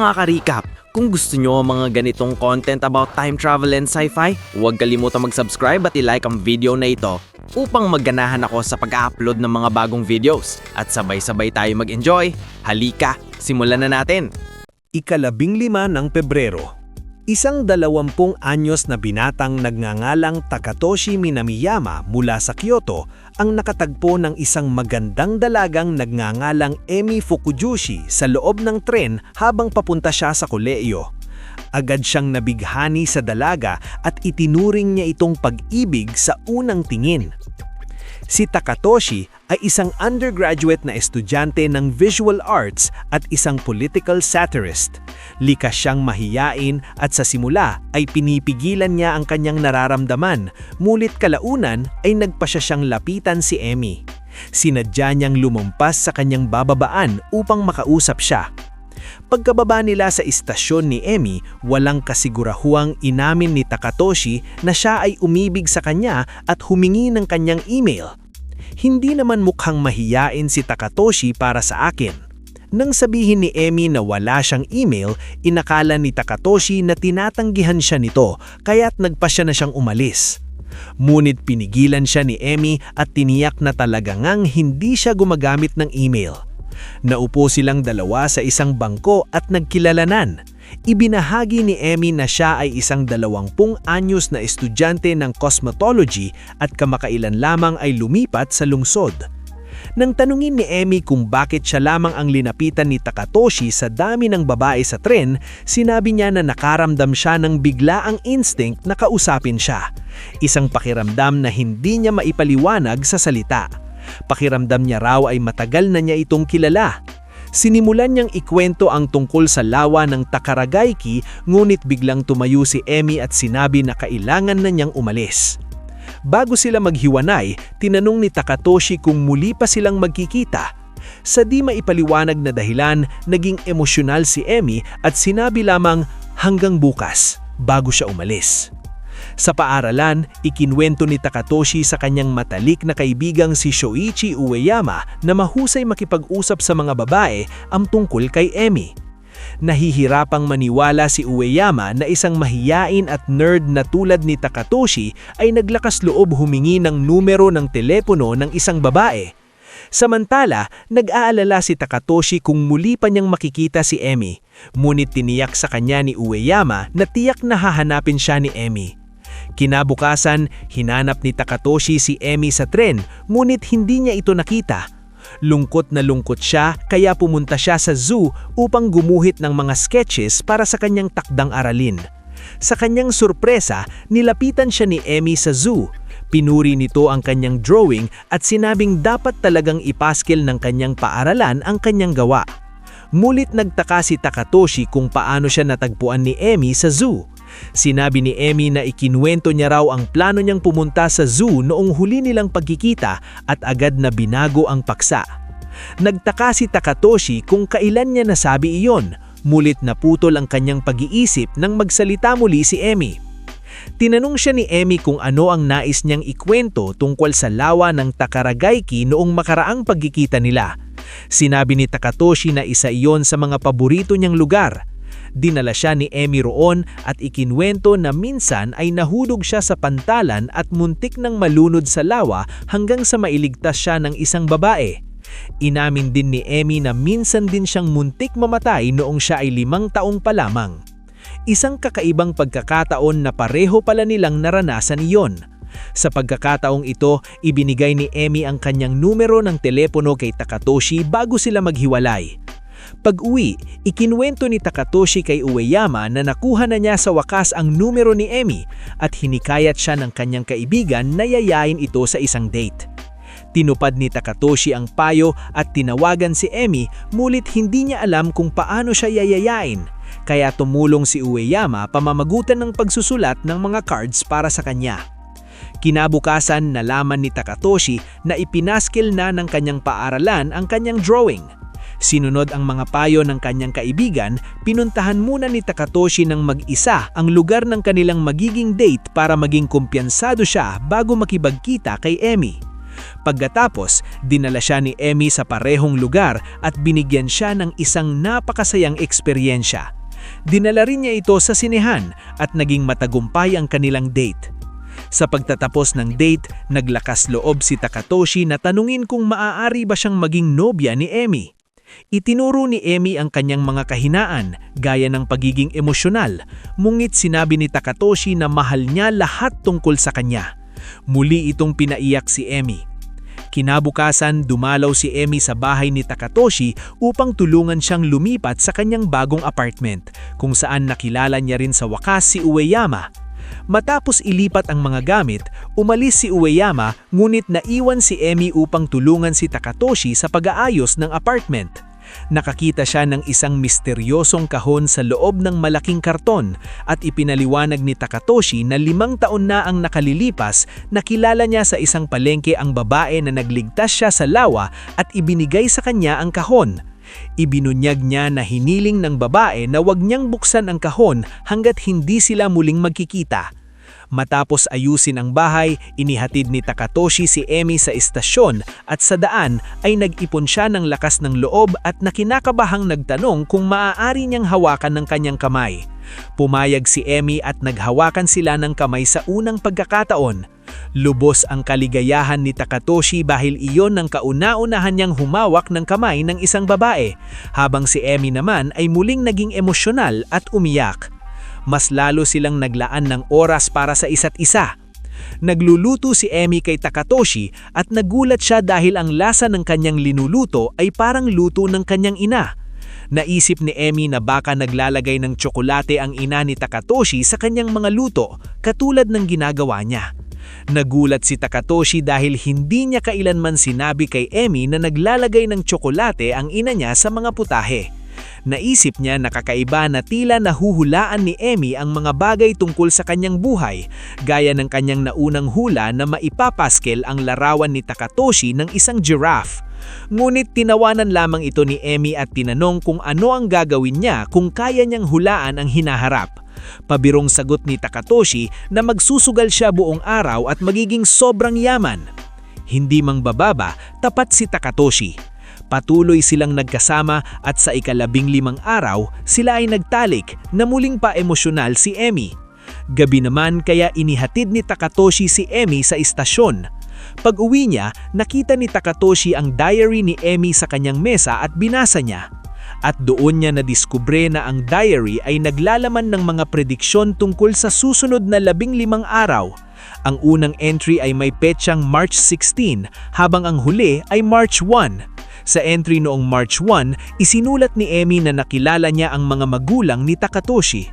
Mga ka-recap, kung gusto nyo ang mga ganitong content about time travel and sci-fi, huwag kalimutan mag-subscribe at i-like ang video na ito upang magganahan ako sa pag-upload ng mga bagong videos at sabay-sabay tayo mag-enjoy. Halika, simulan na natin! 15 ng Pebrero. Isang 20 anyos na binatang nagngangalang Takatoshi Minamiyama mula sa Kyoto ang nakatagpo ng isang magandang dalagang nagngangalang Emi Fukujushi sa loob ng tren habang papunta siya sa kolehiyo. Agad siyang nabighani sa dalaga at itinuring niya itong pag-ibig sa unang tingin. Si Takatoshi ay isang undergraduate na estudyante ng visual arts at isang political satirist. Likas siyang mahiyain at sa simula ay pinipigilan niya ang kanyang nararamdaman, ngunit kalaunan ay nagpasya siyang lapitan si Emi. Sinadya niyang lumampas sa kanyang bababaan upang makausap siya. Pagkababa nila sa istasyon ni Emi, walang kasigurahuang inamin ni Takatoshi na siya ay umibig sa kanya at humingi ng kanyang email. Hindi naman mukhang mahiyain si Takatoshi para sa akin. Nang sabihin ni Emi na wala siyang email, inakala ni Takatoshi na tinatanggihan siya nito kaya't nagpasya na siyang umalis. Ngunit pinigilan siya ni Emi at tiniyak na talaga ngang hindi siya gumagamit ng email. Naupo silang dalawa sa isang bangko at nagkilalanan. Ibinahagi ni Emi na siya ay isang 20 anyos na estudyante ng cosmetology at kamakailan lamang ay lumipat sa lungsod. Nang tanungin ni Emi kung bakit siya lamang ang linapitan ni Takatoshi sa dami ng babae sa tren, sinabi niya na nakaramdam siya ng biglaang instinct na kausapin siya. Isang pakiramdam na hindi niya maipaliwanag sa salita. Pakiramdam niya raw ay matagal na niya itong kilala. Sinimulan niyang ikwento ang tungkol sa lawa ng Takaragaiki, ngunit biglang tumayo si Emi at sinabi na kailangan na niyang umalis. Bago sila maghiwanay, tinanong ni Takatoshi kung muli pa silang magkikita. Sa di maipaliwanag na dahilan, naging emosyonal si Emi at sinabi lamang hanggang bukas bago siya umalis. Sa paaralan, ikinwento ni Takatoshi sa kanyang matalik na kaibigang si Shoichi Ueyama na mahusay makipag-usap sa mga babae ang tungkol kay Emi. Nahihirapang maniwala si Ueyama na isang mahiyain at nerd na tulad ni Takatoshi ay naglakas loob humingi ng numero ng telepono ng isang babae. Samantala, nag-aalala si Takatoshi kung muli pa niyang makikita si Emi, ngunit tiniyak sa kanya ni Ueyama na tiyak na hahanapin siya ni Emi. Kinabukasan, hinanap ni Takatoshi si Emi sa tren, ngunit hindi niya ito nakita. Lungkot na lungkot siya kaya pumunta siya sa zoo upang gumuhit ng mga sketches para sa kanyang takdang aralin. Sa kanyang sorpresa, nilapitan siya ni Emi sa zoo. Pinuri nito ang kanyang drawing at sinabing dapat talagang ipaskil ng kanyang paaralan ang kanyang gawa. Mulit nagtaka si Takatoshi kung paano siya natagpuan ni Emi sa zoo. Sinabi ni Emi na ikinwento niya raw ang plano niyang pumunta sa zoo noong huli nilang pagkikita at agad na binago ang paksa. Nagtaka si Takatoshi kung kailan niya nasabi iyon, mulit naputol ang kanyang pag-iisip nang magsalita muli si Emi. Tinanong siya ni Emi kung ano ang nais niyang ikwento tungkol sa lawa ng Takaragaiki noong makaraang pagkikita nila. Sinabi ni Takatoshi na isa iyon sa mga paborito niyang lugar. Dinala siya ni Emi roon at ikinwento na minsan ay nahulog siya sa pantalan at muntik nang malunod sa lawa hanggang sa mailigtas siya ng isang babae. Inamin din ni Emi na minsan din siyang muntik mamatay noong siya ay 5 taong pa lamang. Isang kakaibang pagkakataon na pareho pala nilang naranasan iyon. Sa pagkakataong ito, ibinigay ni Emi ang kanyang numero ng telepono kay Takatoshi bago sila maghiwalay. Pag-uwi, ikinwento ni Takatoshi kay Ueyama na nakuha na niya sa wakas ang numero ni Emi at hinikayat siya ng kanyang kaibigan na yayain ito sa isang date. Tinupad ni Takatoshi ang payo at tinawagan si Emi, mulit hindi niya alam kung paano siya yayayain. Kaya tumulong si Ueyama pamamagutan ng pagsusulat ng mga cards para sa kanya. Kinabukasan, nalaman ni Takatoshi na ipinaskil na ng kanyang paaralan ang kanyang drawing. Sinunod ang mga payo ng kanyang kaibigan, pinuntahan muna ni Takatoshi ng mag-isa ang lugar ng kanilang magiging date para maging kumpiyansado siya bago makibagkita kay Emi. Pagkatapos, dinala siya ni Emmy sa parehong lugar at binigyan siya ng isang napakasayang eksperyensya. Dinala rin niya ito sa sinehan at naging matagumpay ang kanilang date. Sa pagtatapos ng date, naglakas loob si Takatoshi na tanungin kung maaari ba siyang maging nobya ni Emmy. Itinuro ni Emmy ang kanyang mga kahinaan, gaya ng pagiging emosyonal, ngunit sinabi ni Takatoshi na mahal niya lahat tungkol sa kanya. Muli itong pinaiyak si Emmy. Kinabukasan, dumalaw si Emmy sa bahay ni Takatoshi upang tulungan siyang lumipat sa kanyang bagong apartment, kung saan nakilala niya rin sa wakas si Ueyama. Matapos ilipat ang mga gamit, umalis si Ueyama ngunit naiwan si Emmy upang tulungan si Takatoshi sa pag-aayos ng apartment. Nakakita siya ng isang misteryosong kahon sa loob ng malaking karton at ipinaliwanag ni Takatoshi na 5 taon na ang nakalilipas na kilala niya sa isang palengke ang babae na nagligtas siya sa lawa at ibinigay sa kanya ang kahon. Ibinunyag niya na hiniling ng babae na wag niyang buksan ang kahon hanggat hindi sila muling magkikita. Matapos ayusin ang bahay, inihatid ni Takatoshi si Emmy sa istasyon at sa daan ay nag-ipon siya ng lakas ng loob at nakinakabahang nagtanong kung maaari niyang hawakan ng kanyang kamay. Pumayag si Emmy at naghawakan sila ng kamay sa unang pagkakataon. Lubos ang kaligayahan ni Takatoshi dahil iyon ang kauna-unahan niyang humawak ng kamay ng isang babae, habang si Emmy naman ay muling naging emosyonal at umiyak. Mas lalo silang naglaan ng oras para sa isa't isa. Nagluluto si Emmy kay Takatoshi at nagulat siya dahil ang lasa ng kanyang linuluto ay parang luto ng kanyang ina. Naisip ni Emmy na baka naglalagay ng tsokolate ang ina ni Takatoshi sa kanyang mga luto, katulad ng ginagawa niya. Nagulat si Takatoshi dahil hindi niya kailanman sinabi kay Emmy na naglalagay ng tsokolate ang ina niya sa mga putahe. Naisip niya na kakaiba na tila nahuhulaan ni Emmy ang mga bagay tungkol sa kanyang buhay, gaya ng kanyang naunang hula na maipapaskel ang larawan ni Takatoshi ng isang giraffe. Ngunit tinawanan lamang ito ni Emmy at tinanong kung ano ang gagawin niya kung kaya niyang hulaan ang hinaharap. Pabirong sagot ni Takatoshi na magsusugal siya buong araw at magiging sobrang yaman. Hindi mang bababa, tapat si Takatoshi. Patuloy silang nagkasama at sa ika-15 araw, sila ay nagtalik na muling pa emosyonal si Emmy. Gabi naman kaya inihatid ni Takatoshi si Emmy sa istasyon. Pag-uwi niya, nakita ni Takatoshi ang diary ni Emmy sa kanyang mesa at binasa niya. At doon niya nadiskubre na ang diary ay naglalaman ng mga prediksyon tungkol sa susunod na 15 araw. Ang unang entry ay may petsang March 16, habang ang huli ay March 1. Sa entry noong March 1, isinulat ni Emmy na nakilala niya ang mga magulang ni Takatoshi.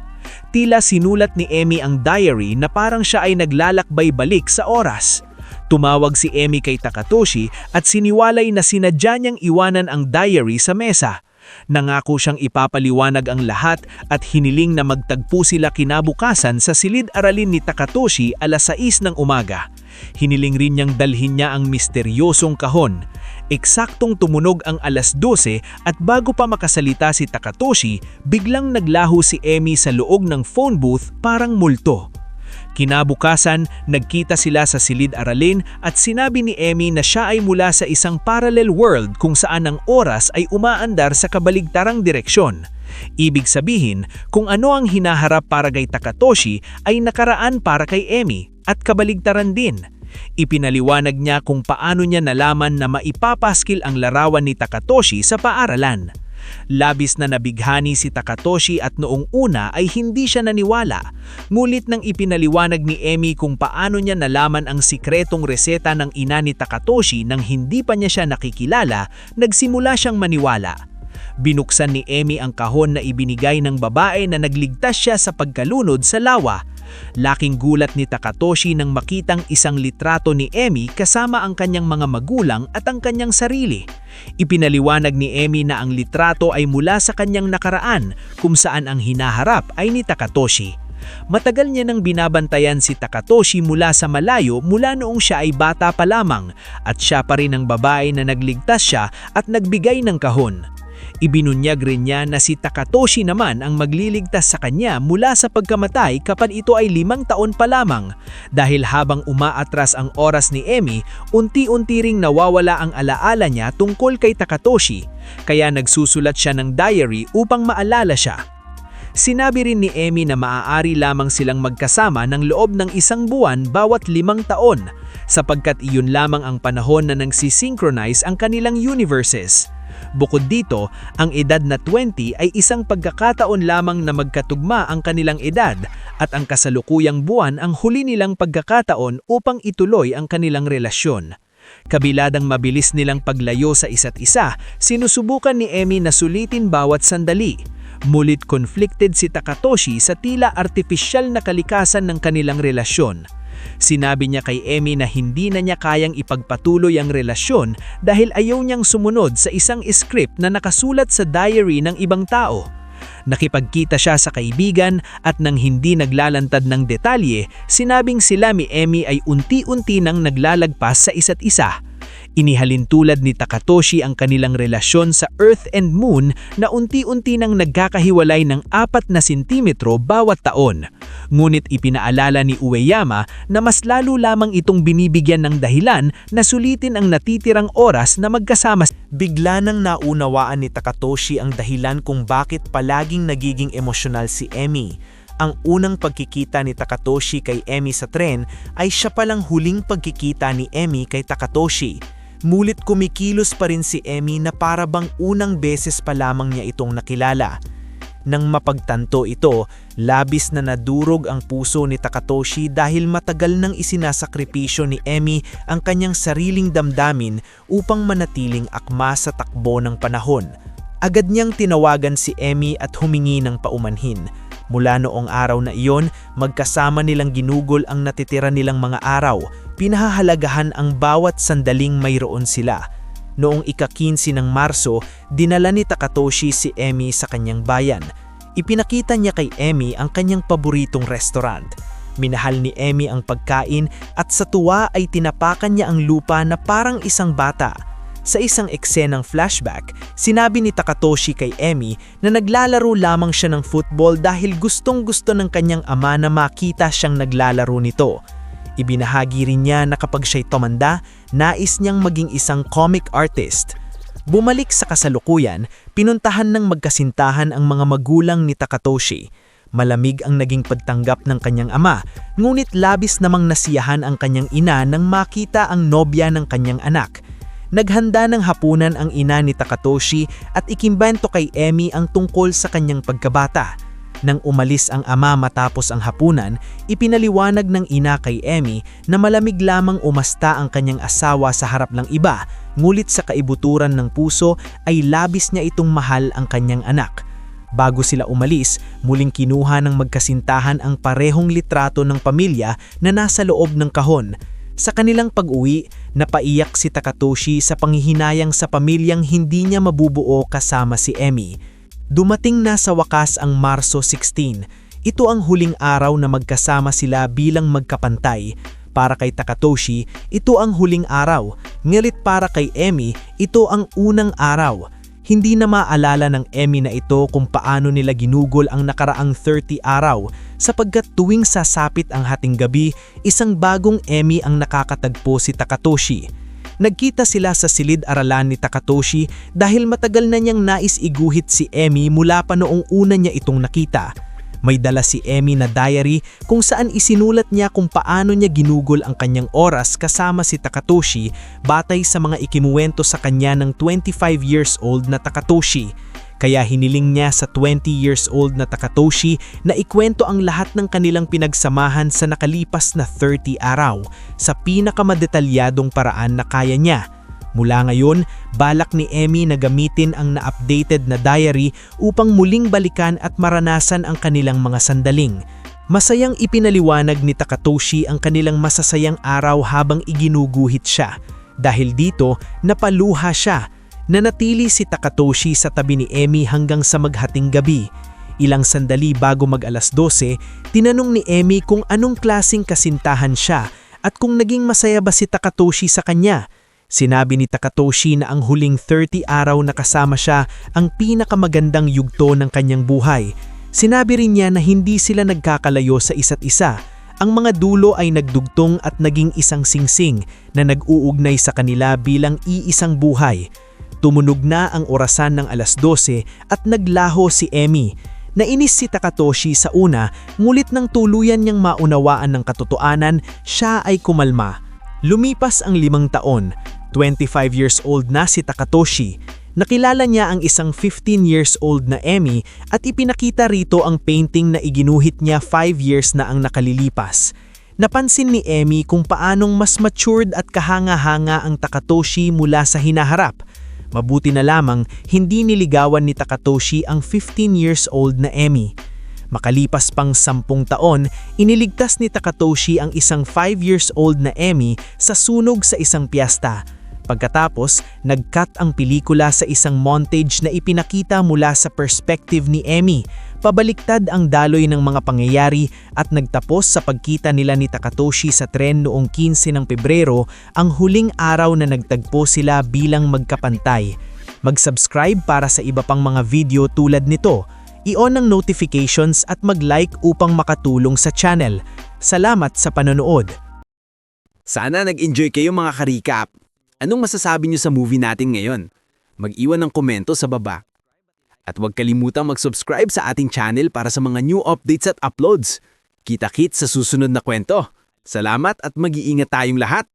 Tila sinulat ni Emmy ang diary na parang siya ay naglalakbay balik sa oras. Tumawag si Emmy kay Takatoshi at siniwalay na sinadya niyang iwanan ang diary sa mesa. Nangako siyang ipapaliwanag ang lahat at hiniling na magtagpo sila kinabukasan sa silid-aralin ni Takatoshi alas 6 ng umaga. Hiniling rin niyang dalhin niya ang misteryosong kahon. Eksaktong tumunog ang alas 12 at bago pa makasalita si Takatoshi, biglang naglaho si Emmy sa loob ng phone booth parang multo. Kinabukasan, nagkita sila sa silid-aralin at sinabi ni Emmy na siya ay mula sa isang parallel world kung saan ang oras ay umaandar sa kabaligtarang direksyon. Ibig sabihin, kung ano ang hinaharap para kay Takatoshi ay nakaraan para kay Emmy at kabaligtaran din. Ipinaliwanag niya kung paano niya nalaman na maipapaskil ang larawan ni Takatoshi sa paaralan. Labis na nabighani si Takatoshi at noong una ay hindi siya naniwala. Ngunit nang ipinaliwanag ni Emmy kung paano niya nalaman ang sikretong reseta ng ina ni Takatoshi nang hindi pa niya siya nakikilala, nagsimula siyang maniwala. Binuksan ni Emmy ang kahon na ibinigay ng babae na nagligtas siya sa pagkalunod sa lawa. Laking gulat ni Takatoshi nang makitang isang litrato ni Emmy kasama ang kanyang mga magulang at ang kanyang sarili. Ipinaliwanag ni Emmy na ang litrato ay mula sa kanyang nakaraan kung saan ang hinaharap ay ni Takatoshi. Matagal niya nang binabantayan si Takatoshi mula sa malayo mula noong siya ay bata pa lamang at siya pa rin ang babae na nagligtas siya at nagbigay ng kahon. Ibinunyag rin niya na si Takatoshi naman ang magliligtas sa kanya mula sa pagkamatay kapag ito ay 5 taon pa lamang. Dahil habang umaatras ang oras ni Emi, unti-unti ring nawawala ang alaala niya tungkol kay Takatoshi, kaya nagsusulat siya ng diary upang maalala siya. Sinabi rin ni Emi na maaari lamang silang magkasama ng loob ng 1 buwan bawat 5 taon, sapagkat iyon lamang ang panahon na nagsisynchronize ang kanilang universes. Bukod dito, ang edad na 20 ay isang pagkakataon lamang na magkatugma ang kanilang edad at ang kasalukuyang buwan ang huli nilang pagkakataon upang ituloy ang kanilang relasyon. Kabiladang mabilis nilang paglayo sa isa't isa, sinusubukan ni Emi na sulitin bawat sandali. Mulit conflicted si Takatoshi sa tila artipisyal na kalikasan ng kanilang relasyon. Sinabi niya kay Emi na hindi na niya kayang ipagpatuloy ang relasyon dahil ayaw niyang sumunod sa isang script na nakasulat sa diary ng ibang tao. Nakipagkita siya sa kaibigan at nang hindi naglalantad ng detalye, sinabing sila ni Emi ay unti-unti nang naglalagpas sa isa't isa. Inihalin tulad ni Takatoshi ang kanilang relasyon sa Earth and Moon na unti-unti nang nagkakahiwalay ng 4 na sentimetro bawat taon. Ngunit ipinaalala ni Ueyama na mas lalo lamang itong binibigyan ng dahilan na sulitin ang natitirang oras na magkasama. Bigla nang naunawaan ni Takatoshi ang dahilan kung bakit palaging nagiging emosyonal si Emi. Ang unang pagkikita ni Takatoshi kay Emi sa tren ay siya palang huling pagkikita ni Emi kay Takatoshi. Mulit kumikilos pa rin si Emi na para bang unang beses pa lamang niya itong nakilala. Nang mapagtanto ito, labis na nadurog ang puso ni Takatoshi dahil matagal nang isinasakripisyo ni Emi ang kanyang sariling damdamin upang manatiling akma sa takbo ng panahon. Agad niyang tinawagan si Emi at humingi ng paumanhin. Mula noong araw na iyon, magkasama nilang ginugol ang natitira nilang mga araw. Pinahahalagahan ang bawat sandaling mayroon sila. Noong ika-15 ng Marso, dinala ni Takatoshi si Emi sa kanyang bayan. Ipinakita niya kay Emi ang kanyang paboritong restaurant. Minahal ni Emi ang pagkain at sa tuwa ay tinapakan niya ang lupa na parang isang bata. Sa isang eksenang flashback, sinabi ni Takatoshi kay Emi na naglalaro lamang siya ng football dahil gustong-gusto ng kanyang ama na makita siyang naglalaro nito. Ibinahagi rin niya na kapag siya'y tumanda, nais niyang maging isang comic artist. Bumalik sa kasalukuyan, pinuntahan ng magkasintahan ang mga magulang ni Takatoshi. Malamig ang naging pagtanggap ng kanyang ama, ngunit labis namang nasiyahan ang kanyang ina nang makita ang nobya ng kanyang anak. Naghanda ng hapunan ang ina ni Takatoshi at ikimbento kay Emi ang tungkol sa kanyang pagkabata. Nang umalis ang ama matapos ang hapunan, ipinaliwanag ng ina kay Emi na malamig lamang umasta ang kanyang asawa sa harap ng iba, ngulit sa kaibuturan ng puso ay labis niya itong mahal ang kanyang anak. Bago sila umalis, muling kinuha ng magkasintahan ang parehong litrato ng pamilya na nasa loob ng kahon. Sa kanilang pag-uwi, napaiyak si Takatoshi sa panghihinayang sa pamilyang hindi niya mabubuo kasama si Emi. Dumating na sa wakas ang Marso 16. Ito ang huling araw na magkasama sila bilang magkapantay. Para kay Takatoshi, ito ang huling araw. Ngunit para kay Emi, ito ang unang araw. Hindi na maalala ng Emi na ito kung paano nila ginugol ang nakaraang 30 araw sapagkat tuwing sasapit ang hating gabi, isang bagong Emi ang nakakatagpo si Takatoshi. Nagkita sila sa silid-aralan ni Takatoshi dahil matagal na niyang nais iguhit si Emi mula pa noong una niya itong nakita. May dala si Emi na diary kung saan isinulat niya kung paano niya ginugol ang kanyang oras kasama si Takatoshi batay sa mga ikinuwento sa kanya ng 25 years old na Takatoshi. Kaya hiniling niya sa 20 years old na Takatoshi na ikwento ang lahat ng kanilang pinagsamahan sa nakalipas na 30 araw sa pinakamadalyadong paraan na kaya niya. Mula ngayon, balak ni Emi na gamitin ang na-updated na diary upang muling balikan at maranasan ang kanilang mga sandaling. Masayang ipinaliwanag ni Takatoshi ang kanilang masasayang araw habang iginuguhit siya. Dahil dito, napaluha siya. Nanatili si Takatoshi sa tabi ni Emi hanggang sa maghating gabi. Ilang sandali bago mag-alas 12, tinanong ni Emi kung anong klaseng kasintahan siya at kung naging masaya ba si Takatoshi sa kanya. Sinabi ni Takatoshi na ang huling 30 araw na kasama siya ang pinakamagandang yugto ng kanyang buhay. Sinabi rin niya na hindi sila nagkakalayo sa isa't isa. Ang mga dulo ay nagdugtong at naging isang singsing na nag-uugnay sa kanila bilang iisang buhay. Tumunog na ang orasan ng alas 12 at naglaho si Emi. Nainis si Takatoshi sa una, ngulit nang tuluyan niyang maunawaan ng katotohanan, siya ay kumalma. Lumipas ang 5 taon, 25 years old na si Takatoshi. Nakilala niya ang isang 15 years old na Emi at ipinakita rito ang painting na iginuhit niya 5 years na ang nakalilipas. Napansin ni Emi kung paanong mas matured at kahanga-hanga ang Takatoshi mula sa hinaharap. Mabuti na lamang hindi niligawan ni Takatoshi ang 15 years old na Emi. Makalipas pang 10 taon, iniligtas ni Takatoshi ang isang 5 years old na Emi sa sunog sa isang piyesta. Pagkatapos, nag-cut ang pelikula sa isang montage na ipinakita mula sa perspective ni Emi. Pabaliktad ang daloy ng mga pangyayari at nagtapos sa pagkita nila ni Takatoshi sa tren noong 15 ng Pebrero, ang huling araw na nagtagpo sila bilang magkapantay. Mag-subscribe para sa iba pang mga video tulad nito. I-on ang notifications at mag-like upang makatulong sa channel. Salamat sa panonood. Sana nag-enjoy kayo mga ka-recap. Anong masasabi niyo sa movie natin ngayon? Mag-iwan ng komento sa baba. At huwag kalimutang mag-subscribe sa ating channel para sa mga new updates at uploads. Kita-kits sa susunod na kwento. Salamat at mag-iingat tayong lahat!